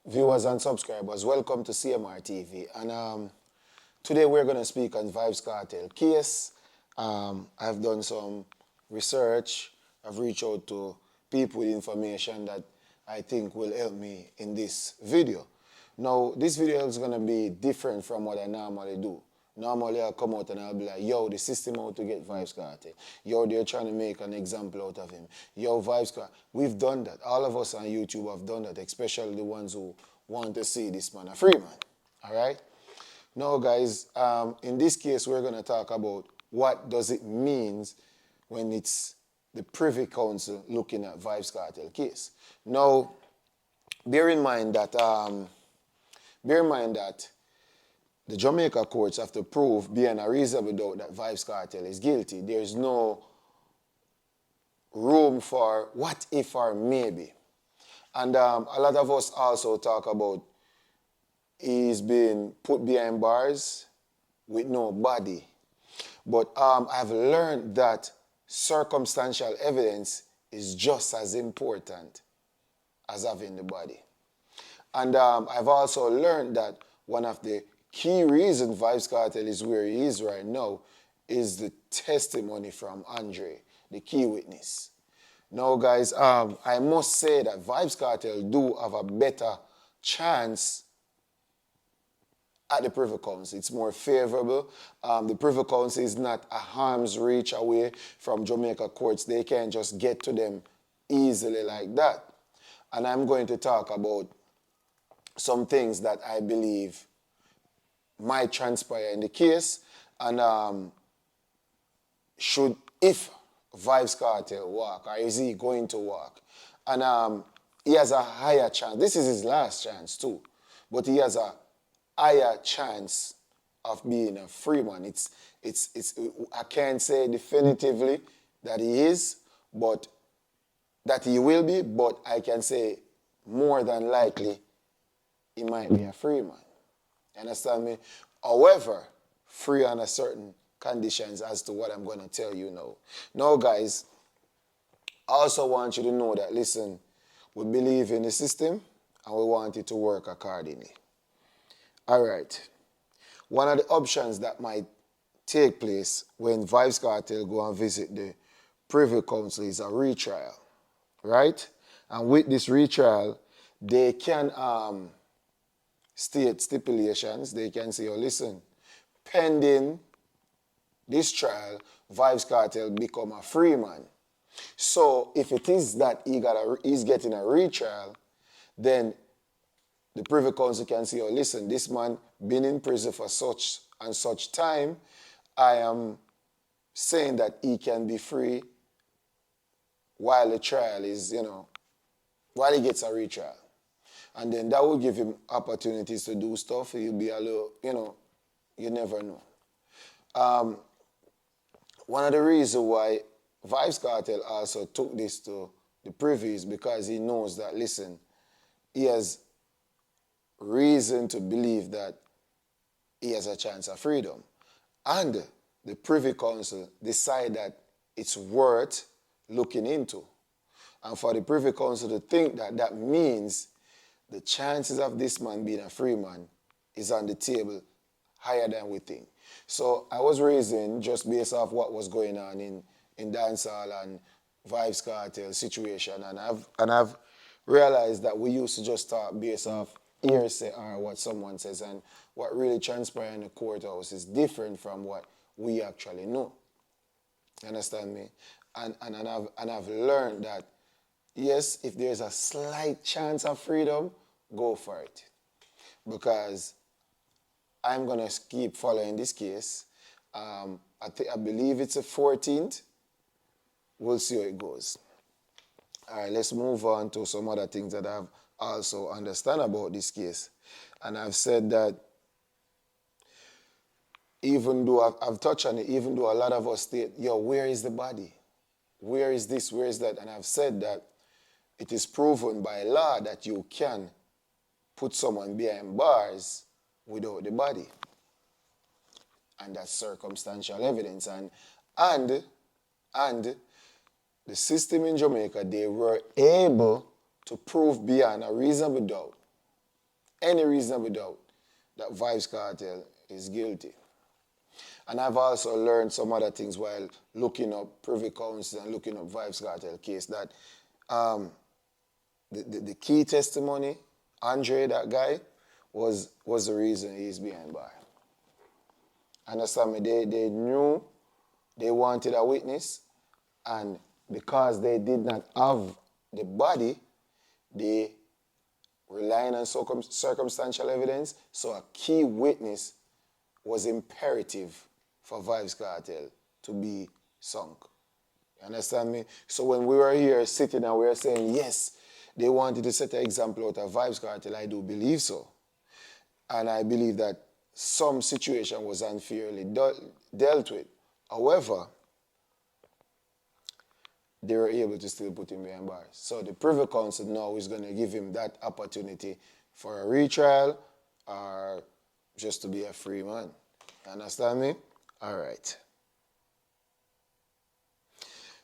viewers and subscribers, welcome to CMR TV. And today we're going to speak on Vybz Kartel case. I've done some research. I've reached out to people with information that I think will help me in this video. Now, this video is going to be different from what I normally do. Normally, I'll come out and I'll be like, yo, the system out to get Vybz Kartel. Yo, they're trying to make an example out of him. Yo, Vybz Kartel. We've done that. All of us on YouTube have done that, especially the ones who want to see this man a free man. All right? Now, guys, in this case, we're going to talk about what does it mean when it's the Privy Council looking at Vybz Kartel case. Now, bear in mind that the Jamaica courts have to prove beyond a reasonable doubt that Vybz Kartel is guilty. There's no room for what if or maybe. And a lot of us also talk about he's been put behind bars with no body. But I've learned that circumstantial evidence is just as important as having the body. And I've also learned that one of the key reason Vybz Kartel is where he is right now is the testimony from Andre, the key witness. Now, guys, I must say that Vybz Kartel do have a better chance at the Privy Council. It's more favorable. The Privy Council is not a arm's reach away from Jamaica courts. They can't just get to them easily like that. And I'm going to talk about some things that I believe might transpire in the case, and if Vybz Kartel walk, or is he going to walk? And he has a higher chance. This is his last chance too, but he has a higher chance of being a free man. I can't say definitively that he is, but that he will be, but I can say more than likely he might be a free man. You understand me? However, free under certain conditions as to what I'm going to tell you now. Now, guys, I also want you to know that, listen, we believe in the system and we want it to work accordingly. All right. One of the options that might take place when Vybz Kartel go and visit the Privy Council is a retrial, right? And with this retrial, they can state stipulations. They can say, oh, listen, pending this trial, Vybz Kartel become a free man. So if it is that he's getting a retrial, then the Privy Council can say, oh, listen, this man been in prison for such and such time. I am saying that he can be free while the trial is, while he gets a retrial. And then that will give him opportunities to do stuff. He'll be a little, you never know. One of the reasons why Vybz Kartel also took this to the Privy is because he knows that, listen, he has reason to believe that he has a chance of freedom. And the Privy Council decide that it's worth looking into. And for the Privy Council to think that that means the chances of this man being a free man is on the table higher than we think. So I was reasoning just based off what was going on in dancehall and Vybz Kartel situation, and I've realized that we used to just talk based off hearsay or what someone says, and what really transpires in the courthouse is different from what we actually know. You understand me? And I've learned that yes, if there's a slight chance of freedom, go for it. Because I'm going to keep following this case. I believe it's the 14th. We'll see how it goes. All right, let's move on to some other things that I've also understand about this case. And I've said that even though I've touched on it, even though a lot of us state, yo, where is the body? Where is this? Where is that? And I've said that it is proven by law that you can put someone behind bars without the body. And that's circumstantial evidence. And the system in Jamaica, they were able to prove beyond a reasonable doubt any reasonable doubt that Vybz Kartel is guilty. And I've also learned some other things while looking up Privy Council and looking up Vybz Kartel case, that the key testimony, Andre, that guy, was the reason he's behind bar. Understand me? They knew they wanted a witness, and because they did not have the body, they relying on circumstantial evidence, so a key witness was imperative for Vybz Kartel to be sunk. You understand me? So when we were here sitting and we were saying, yes, they wanted to set an example out of Vybz Kartel, I do believe so. And I believe that some situation was unfairly dealt with. However, they were able to still put him behind bars. So the Privy Council now is going to give him that opportunity for a retrial or just to be a free man. Understand me? All right.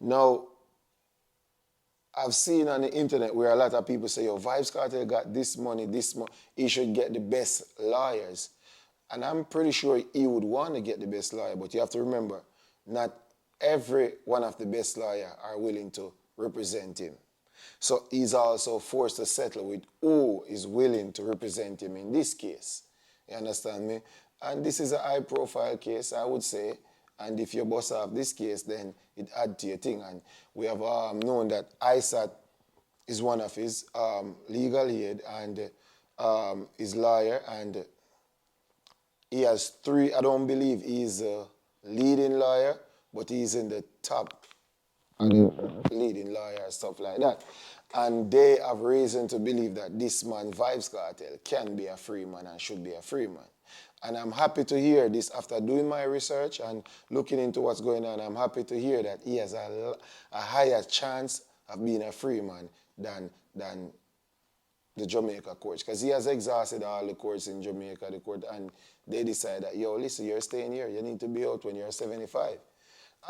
Now, I've seen on the internet where a lot of people say, yo, Vybz Kartel got this money, he should get the best lawyers. And I'm pretty sure he would want to get the best lawyer, but you have to remember, not every one of the best lawyers are willing to represent him. So he's also forced to settle with who is willing to represent him in this case. You understand me? And this is a high-profile case, I would say. And if you bust off this case, then it adds to your thing. And we have known that ISAT is one of his legal aid and his lawyer. And he has 3, I don't believe he's a leading lawyer, but he's in the top leading lawyer, stuff like that. And they have reason to believe that this man, Vybz Kartel, can be a free man and should be a free man. And I'm happy to hear this after doing my research and looking into what's going on. I'm happy to hear that he has a higher chance of being a free man than the Jamaica courts. Because he has exhausted all the courts in Jamaica, the court, and they decide that, yo, listen, you're staying here. You need to be out when you're 75.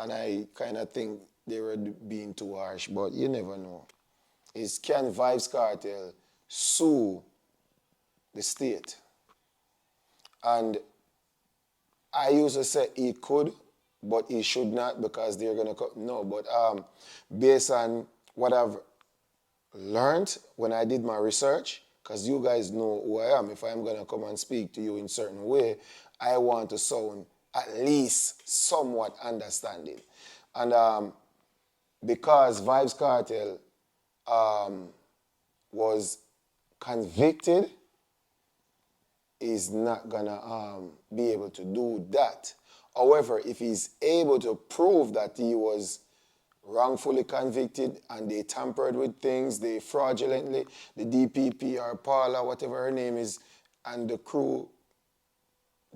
And I kind of think they were being too harsh, but you never know. Can Vybz Kartel sue the state? And I used to say he could, but he should not because they're going to... No, but based on what I've learned when I did my research, because you guys know who I am, if I'm going to come and speak to you in a certain way, I want to sound at least somewhat understanding. And because Vybz Kartel was convicted, is not gonna be able to do that. However, if he's able to prove that he was wrongfully convicted and they tampered with things, they fraudulently, the DPP or Paula, whatever her name is, and the crew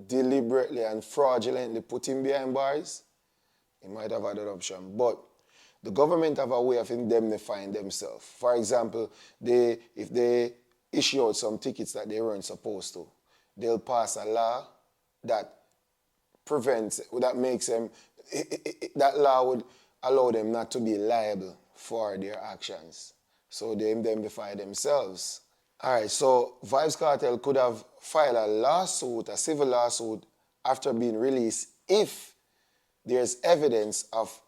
deliberately and fraudulently put him behind bars, he might have had that option. But the government have a way of indemnifying themselves. For example, if they issue out some tickets that they weren't supposed to, they'll pass a law that makes them, that law would allow them not to be liable for their actions. So they indemnify themselves. All right, so Vybz Kartel could have filed a lawsuit, a civil lawsuit, after being released if there's evidence of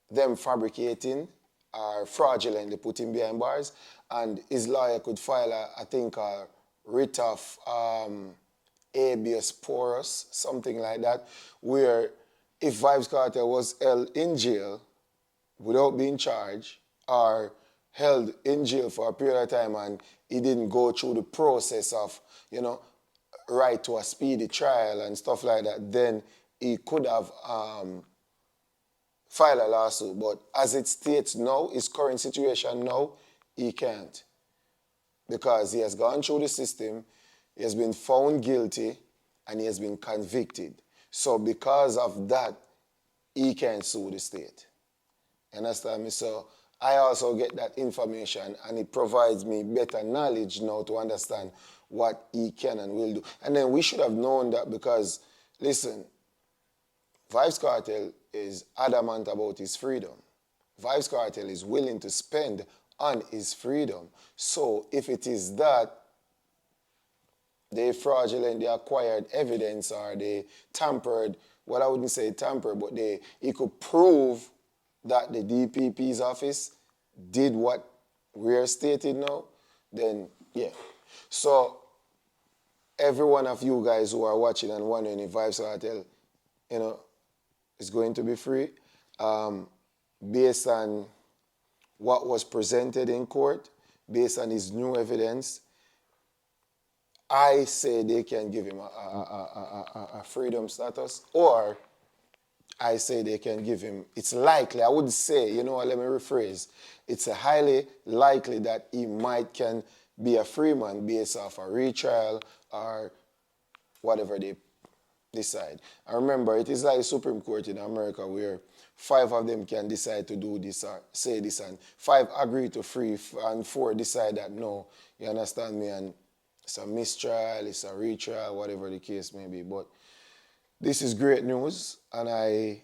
them fabricating or fraudulently putting behind bars, and his lawyer could file a writ of habeas corpus, something like that, where if Vybz Kartel was held in jail without being charged or held in jail for a period of time and he didn't go through the process of, right to a speedy trial and stuff like that, then he could have filed a lawsuit. But as it states now, his current situation now, he can't. Because he has gone through the system, he has been found guilty, and he has been convicted. So because of that, he can't sue the state. You understand me? So I also get that information, and it provides me better knowledge now to understand what he can and will do. And then we should have known that because, listen, Vybz Kartel is adamant about his freedom. Vybz Kartel is willing to spend on his freedom. So if it is that, they fraudulently acquired evidence or they tampered, well, I wouldn't say tampered, but it could prove that the DPP's office did what we're stating now, then yeah. So every one of you guys who are watching and wondering if Vybz Kartel, is going to be free, based on what was presented in court, based on his new evidence, I say they can give him a freedom status, or I say they can give him, it's likely, I would say, let me rephrase, it's a highly likely that he can be a free man based off a retrial or whatever they decide. And remember, it is like the Supreme Court in America where 5 of them can decide to do this or say this, and 5 agree to free, and 4 decide that no, you understand me, and it's a mistrial, it's a retrial, whatever the case may be. But this is great news, and I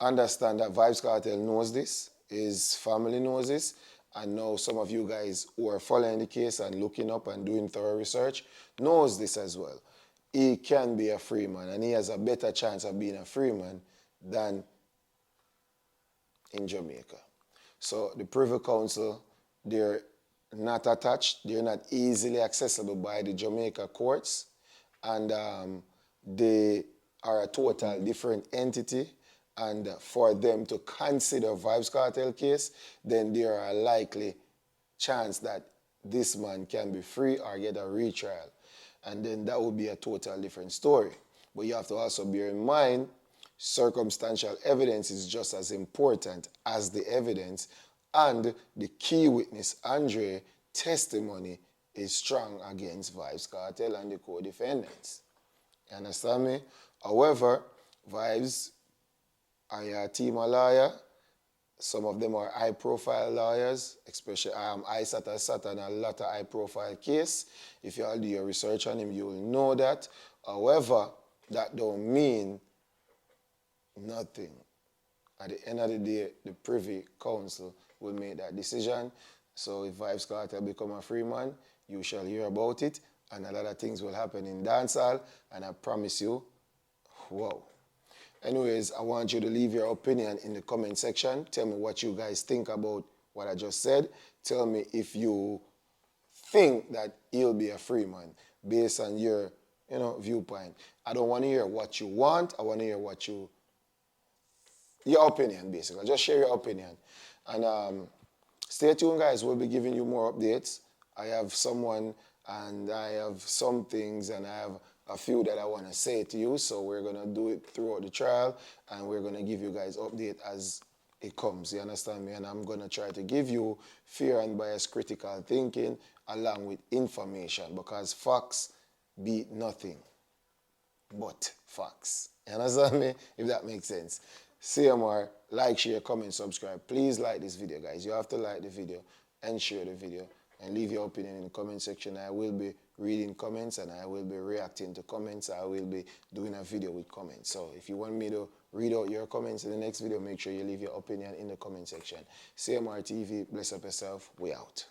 understand that Vybz Kartel knows this, his family knows this, and now some of you guys who are following the case and looking up and doing thorough research knows this as well. He can be a free man, and he has a better chance of being a free man than in Jamaica. So the Privy Council, they're not attached, they're not easily accessible by the Jamaica courts, and they are a total different entity, and for them to consider Vybz Kartel case, then there are a likely chance that this man can be free or get a retrial. And then that would be a total different story. But you have to also bear in mind, circumstantial evidence is just as important as the evidence, and the key witness, Andre, testimony is strong against Vybz Kartel and the co-defendants. You understand me? However, Vybz are a team of lawyers. Some of them are high-profile lawyers, especially I sat on a lot of high-profile case. If you all do your research on him, you will know that. However, that don't mean nothing. At the end of the day, the Privy Council will make that decision. So if Vybz Kartel become a free man, you shall hear about it, and a lot of things will happen in dancehall, and I promise you, wow. Anyways, I want you to leave your opinion in the comment section. Tell me what you guys think about what I just said. Tell me if you think that he'll be a free man based on your, viewpoint. I don't want to hear what you want. I want to hear your opinion, basically. Just share your opinion. And stay tuned, guys. We'll be giving you more updates. I have someone, and I have some things, and I have a few that I want to say to you, so we're going to do it throughout the trial, and we're going to give you guys update as it comes, you understand me? And I'm going to try to give you fair and biased critical thinking along with information, because facts beat nothing but facts. You understand me? If that makes sense. CMR, like, share, comment, subscribe. Please like this video, guys. You have to like the video and share the video, and leave your opinion in the comment section. I will be reading comments, and I will be reacting to comments. I will be doing a video with comments. So if you want me to read out your comments in the next video, make sure you leave your opinion in the comment section. CMR TV, bless up yourself. We out.